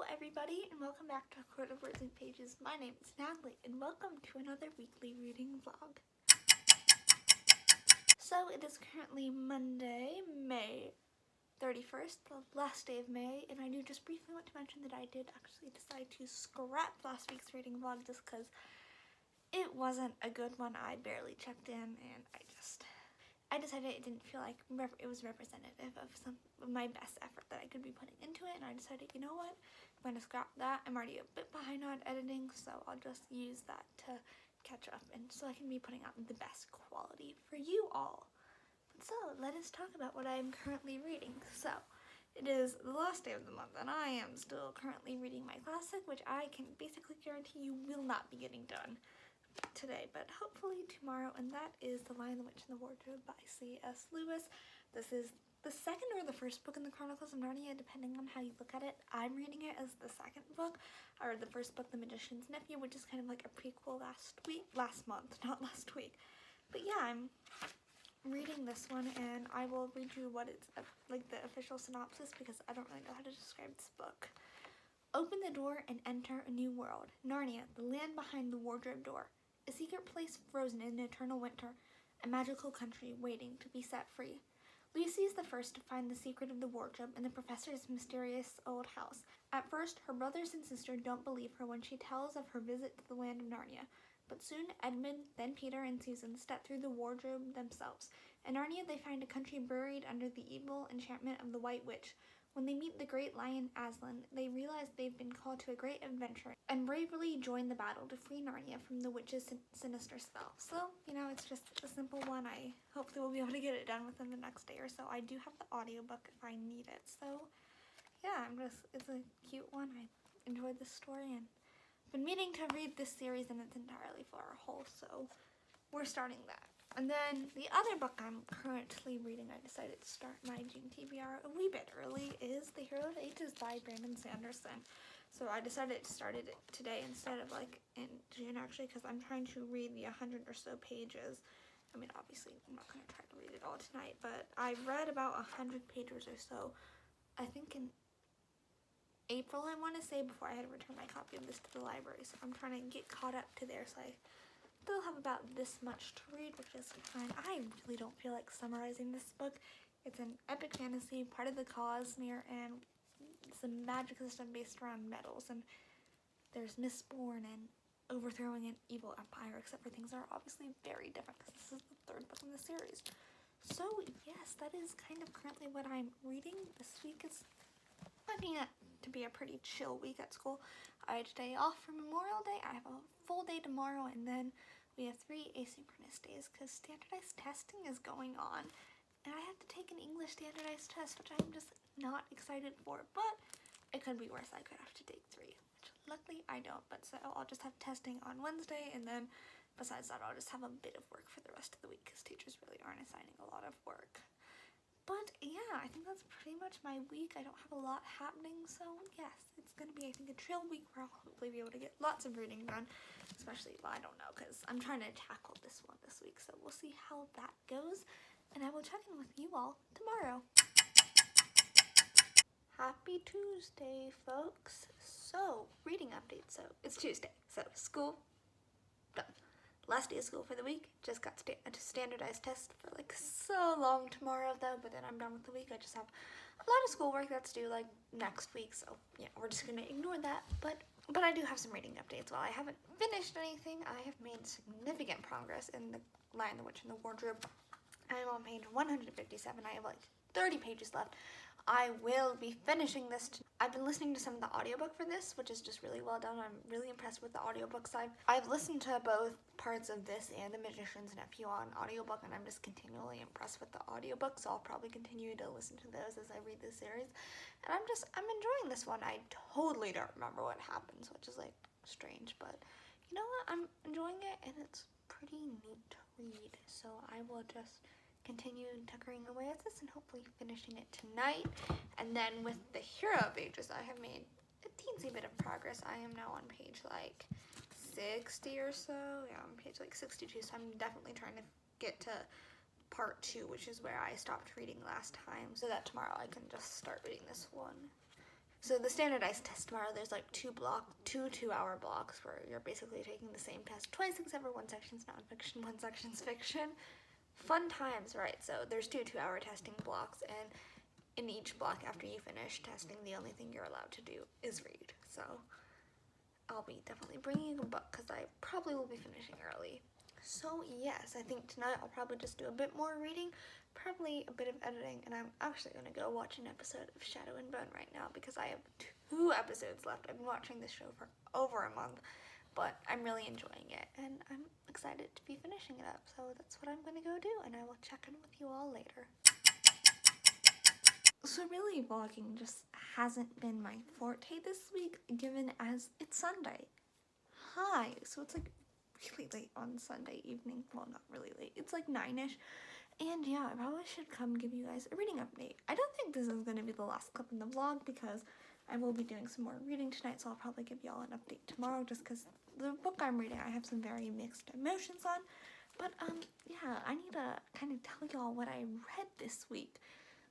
Hello everybody and welcome back to A Court of Words and Pages. My name is Natalie and welcome to another weekly reading vlog. So it is currently Monday, May 31st, the last day of May, and I do just briefly want to mention that I did actually decide to scrap last week's reading vlog just because it wasn't a good one. I barely checked in and I decided it didn't feel like it was representative of some of my best effort that I could be putting into it, and I decided, you know what, I'm going to scrap that. I'm already a bit behind on editing, so I'll just use that to catch up, and so I can be putting out the best quality for you all. So let us talk about what I am currently reading. So it is the last day of the month, and I am still currently reading my classic, which I can basically guarantee you will not be getting done today, but hopefully tomorrow, and that is The Lion, the Witch, and the Wardrobe by C.S. Lewis. This is the second or the first book in the Chronicles of Narnia, depending on how you look at it. I'm reading it as the second book, or the first book, The Magician's Nephew, which is kind of like a prequel last month, not last week. But yeah, I'm reading this one, and I will read you what it's like the official synopsis because I don't really know how to describe this book. Open the door and enter a new world. Narnia, the land behind the wardrobe door. A secret place frozen in eternal winter. A magical country waiting to be set free. Lucy is the first to find the secret of the wardrobe in the professor's mysterious old house. At first, her brothers and sister don't believe her when she tells of her visit to the land of Narnia. But soon, Edmund, then Peter and Susan step through the wardrobe themselves. In Narnia, they find a country buried under the evil enchantment of the White Witch. When they meet the great lion Aslan, they realize they've been called to a great adventure and bravely join the battle to free Narnia from the witch's sinister spell. So, you know, it's just a simple one. I hopefully will be able to get it done within the next day or so. I do have the audiobook if I need it. So, yeah, it's a cute one. I enjoyed this story and been meaning to read this series in its entirety for a whole, so we're starting that. And then the other book I'm currently reading, I decided to start my June TBR a wee bit early, is The Hero of Ages by Brandon Sanderson. So I decided to start it today instead of like in June actually, because I'm trying to read the 100 or so pages. I mean, obviously I'm not going to try to read it all tonight, but I read about 100 pages or so, I think in April, I want to say, before I had to return my copy of this to the library. So I'm trying to get caught up to there, so I still have about this much to read, which is fine. I really don't feel like summarizing this book. It's an epic fantasy, part of the Cosmere, and it's a magic system based around metals, and there's Mistborn and overthrowing an evil empire, except for things are obviously very different because this is the third book in the series. So yes, that is kind of currently what I'm reading. This week is looking to be a pretty chill week at school. I had a day off for Memorial Day. I have a full day tomorrow, and then we have 3 asynchronous days because standardized testing is going on, and I have to take an English standardized test, which I'm just not excited for, but it could be worse. I could have to take 3, which luckily I don't, but so I'll just have testing on Wednesday, and then besides that, I'll just have a bit of work for the rest of the week because teachers really aren't assigning a lot of work. But yeah, I think that's pretty much my week. I don't have a lot happening, so yes, it's going to be, I think, a chill week where I'll hopefully be able to get lots of reading done, especially, well, I don't know, because I'm trying to tackle this one this week, so we'll see how that goes, and I will check in with you all tomorrow. Happy Tuesday, folks. So, reading update. So, it's Tuesday, so school done. Last day of school for the week. Just got a standardized test for like so long tomorrow though, but then I'm done with the week. I just have a lot of schoolwork that's due like next week, so yeah, we're just gonna ignore that. But I do have some reading updates. While I haven't finished anything, I have made significant progress in The Lion, the Witch, and the Wardrobe. I'm on page 157. I have like 30 pages left. I will be finishing this. I've been listening to some of the audiobook for this, which is just really well done. I'm really impressed with the audiobooks. I've listened to both parts of this and The Magician's Nephew on audiobook, and I'm just continually impressed with the audiobook, so I'll probably continue to listen to those as I read this series. And I'm enjoying this one. I totally don't remember what happens, which is like strange, but you know what? I'm enjoying it, and it's pretty neat to read. So I will just continue tuckering away at this and hopefully finishing it tonight. And then with The Hero of Ages, I have made a teensy bit of progress. I am now on page like 60 or so. Yeah, I'm on page like 62, so I'm definitely trying to get to part 2, which is where I stopped reading last time, so that tomorrow I can just start reading this one. So the standardized test tomorrow, there's like two 2-hour blocks where you're basically taking the same test twice, except for one section's nonfiction, one section's fiction. Fun times, right? So there's 2-hour testing blocks, and in each block after you finish testing, the only thing you're allowed to do is read. So I'll be definitely bringing a book because I probably will be finishing early. So yes, I think tonight I'll probably just do a bit more reading, probably a bit of editing, and I'm actually going to go watch an episode of Shadow and Bone right now because I have 2 episodes left. I've been watching this show for over a month, but I'm really enjoying it, and I'm excited to be finishing it up. So that's what I'm going to go do, and I will check in with you all later. So really, vlogging just hasn't been my forte this week, given as it's Sunday. Hi, so it's like really late on Sunday evening. Well, not really late. It's like 9ish. And yeah, I probably should come give you guys a reading update. I don't think this is going to be the last clip in the vlog because I will be doing some more reading tonight, so I'll probably give y'all an update tomorrow just because the book I'm reading I have some very mixed emotions on. But yeah, I need to kind of tell y'all what I read this week.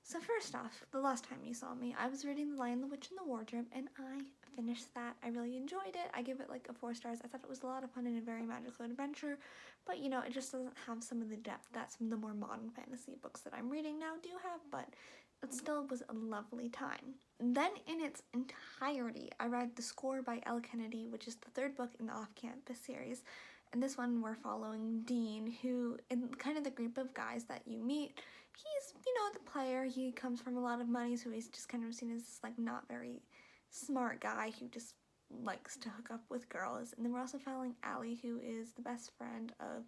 So first off, the last time you saw me, I was reading The Lion, the Witch, and the Wardrobe, and I finished that. I really enjoyed it. I give it like a 4 stars. I thought it was a lot of fun and a very magical adventure, but you know, it just doesn't have some of the depth that some of the more modern fantasy books that I'm reading now do have, but it still was a lovely time. Then in its entirety, I read The Score by Elle Kennedy, which is the 3rd book in the Off-Campus series. And this one we're following Dean, who, in kind of the group of guys that you meet, he's, you know, the player. He comes from a lot of money, so he's just kind of seen as this, like, not very smart guy who just likes to hook up with girls. And then we're also following Allie, who is the best friend of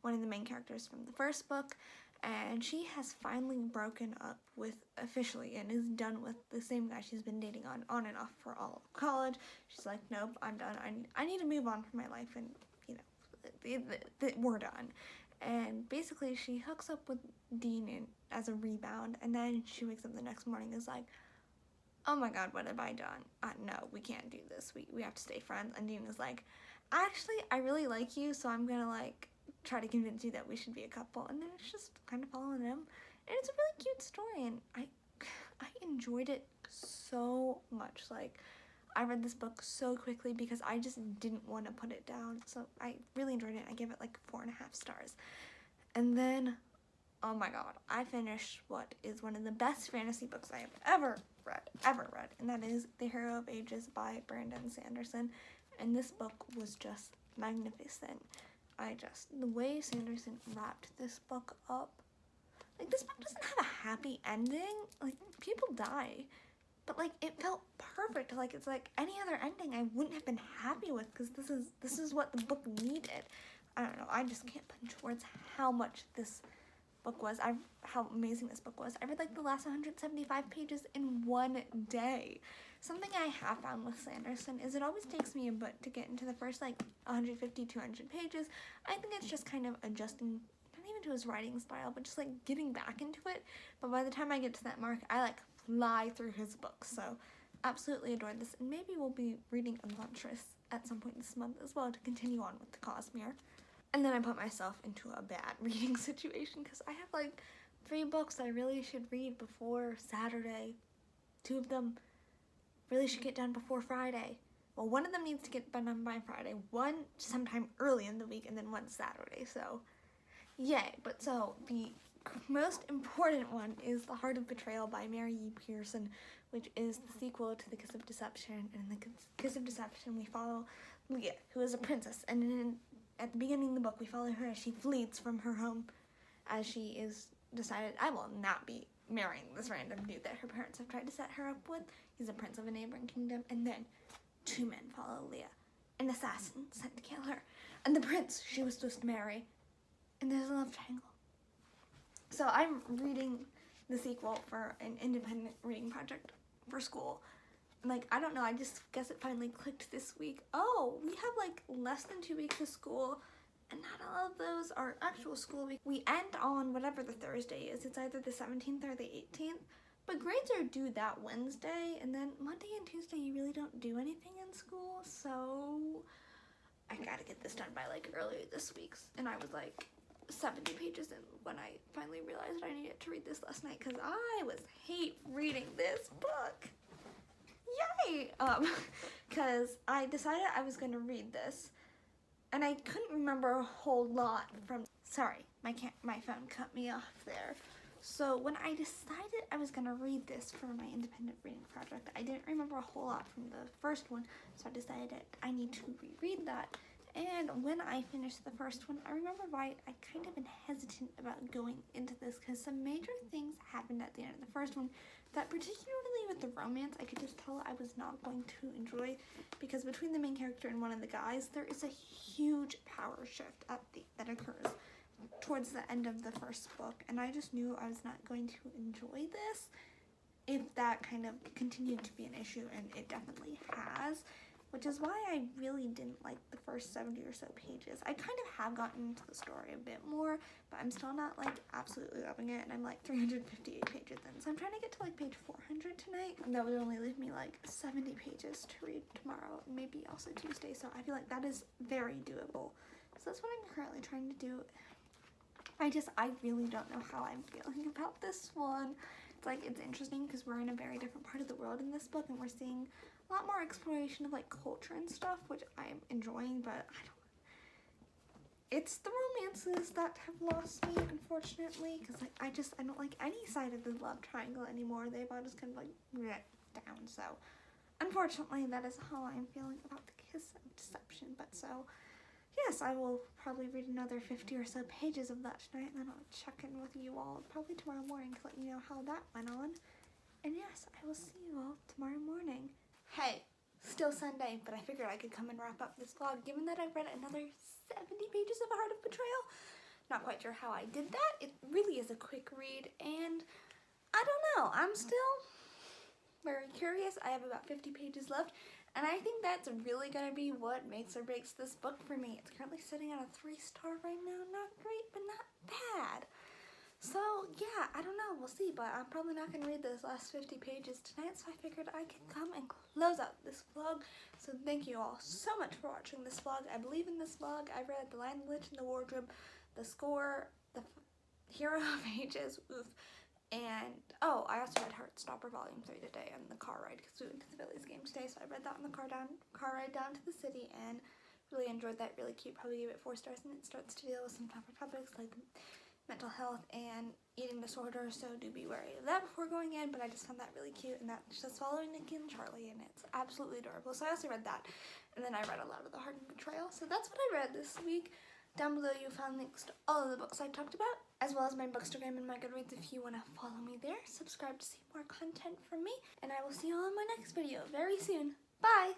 one of the main characters from the 1st book. And she has finally broken up with, officially, and is done with the same guy she's been dating on and off for all of college. She's like, nope, I'm done. I need to move on from my life, and, you know, we're done. And basically she hooks up with Dean as a rebound, and then she wakes up the next morning and is like, oh my god, what have I done? No, we can't do this. We have to stay friends. And Dean is like, actually, I really like you, so I'm gonna like try to convince you that we should be a couple. And then it's just kind of following them, and it's a really cute story, and I enjoyed it so much. Like, I read this book so quickly because I just didn't want to put it down. So I really enjoyed it. I gave it like 4.5 stars. And then, oh my god, I finished what is one of the best fantasy books I have ever read. And that is The Hero of Ages by Brandon Sanderson. And this book was just magnificent. The way Sanderson wrapped this book up, like, this book doesn't have a happy ending. Like, people die. But, like, it felt perfect. Like, it's like any other ending I wouldn't have been happy with because this is what the book needed. I don't know. I just can't put into words how much this book was. How amazing this book was. I read, like, the last 175 pages in one day. Something I have found with Sanderson is it always takes me a bit to get into the first, like, 150, 200 pages. I think it's just kind of adjusting, not even to his writing style, but just, like, getting back into it. But by the time I get to that mark, I, like, fly through his books. So absolutely adored this, and maybe we'll be reading Elantris at some point this month as well to continue on with the Cosmere. And then I put myself into a bad reading situation because I have like 3 books I really should read before Saturday. 2 of them really should get done before Friday. Well, one of them needs to get done by Friday, one sometime early in the week, and then one Saturday. So yay. But so the most important one is The Heart of Betrayal by Mary E. Pearson, which is the sequel to The Kiss of Deception. And in The Kiss of Deception, we follow Leah, who is a princess, and at the beginning of the book, we follow her as she flees from her home, as she is decided, I will not be marrying this random dude that her parents have tried to set her up with. He's a prince of a neighboring kingdom, and then 2 men follow Leah, an assassin sent to kill her, and the prince she was supposed to marry, and there's a love triangle. So I'm reading the sequel for an independent reading project for school. Like, I don't know, I just guess it finally clicked this week. Oh, we have like less than 2 weeks of school, and not all of those are actual school week. We end on whatever the Thursday is. It's either the 17th or the 18th, but grades are due that Wednesday, and then Monday and Tuesday you really don't do anything in school, so I gotta get this done by like earlier this week. And I was like 70 pages in when I finally realized I needed to read this last night because I hate reading this book. yay! Because I decided I was going to read this, and I couldn't remember a whole lot from, sorry, my phone cut me off there. So when I decided I was going to read this for my independent reading project, I didn't remember a whole lot from the first one, so I decided I need to reread that. And when I finished the first one, I remember why I kind of been hesitant about going into this, because some major things happened at the end of the first one that, particularly with the romance, I could just tell I was not going to enjoy, because between the main character and one of the guys, there is a huge power shift that occurs towards the end of the first book, and I just knew I was not going to enjoy this if that kind of continued to be an issue, and it definitely has, which is why I really didn't like the first 70 or so pages. I kind of have gotten into the story a bit more, but I'm still not like absolutely loving it, and I'm like 358 pages in, so I'm trying to get to like page 400 tonight, and that would only leave me like 70 pages to read tomorrow, and maybe also Tuesday, so I feel like that is very doable. So that's what I'm currently trying to do. I really don't know how I'm feeling about this one. It's like, it's interesting because we're in a very different part of the world in this book, and we're seeing a lot more exploration of like culture and stuff, which I'm enjoying, but it's the romances that have lost me, unfortunately, because like I don't like any side of the love triangle anymore. They've all just kind of like down, so unfortunately that is how I'm feeling about the Kiss of Deception. But so yes, I will probably read another 50 or so pages of that tonight, and then I'll check in with you all probably tomorrow morning to let you know how that went on. And yes, I will see you all tomorrow morning. Hey, still Sunday, but I figured I could come and wrap up this vlog, given that I've read another 70 pages of A Heart of Betrayal. Not quite sure how I did that. It really is a quick read, and I don't know. I'm still very curious. I have about 50 pages left, and I think that's really going to be what makes or breaks this book for me. It's currently sitting at a 3-star right now. Not great, but not bad. So, yeah, I don't know. We'll see, but I'm probably not going to read those last 50 pages tonight, so I figured I could come and close out this vlog. So thank you all so much for watching this vlog. I believe in this vlog. I read The Lion, the Witch, and the Wardrobe, The Score, The Hero of Ages, oof. And, oh, I also read Heartstopper Volume 3 today on the car ride, because we went to the Phillies game today, so I read that on the car ride down to the city, and really enjoyed that. Really cute. Probably gave it 4 stars, and it starts to deal with some tougher topics like mental health and eating disorder, so do be wary of that before going in, but I just found that really cute, and that's just following Nikki and Charlie, and it's absolutely adorable. So I also read that, and then I read a lot of The Heart of Betrayal. So that's what I read this week. Down below you'll find links to all of the books I talked about, as well as my Bookstagram and my Goodreads if you want to follow me there. Subscribe to see more content from me, and I will see you all in my next video very soon. Bye!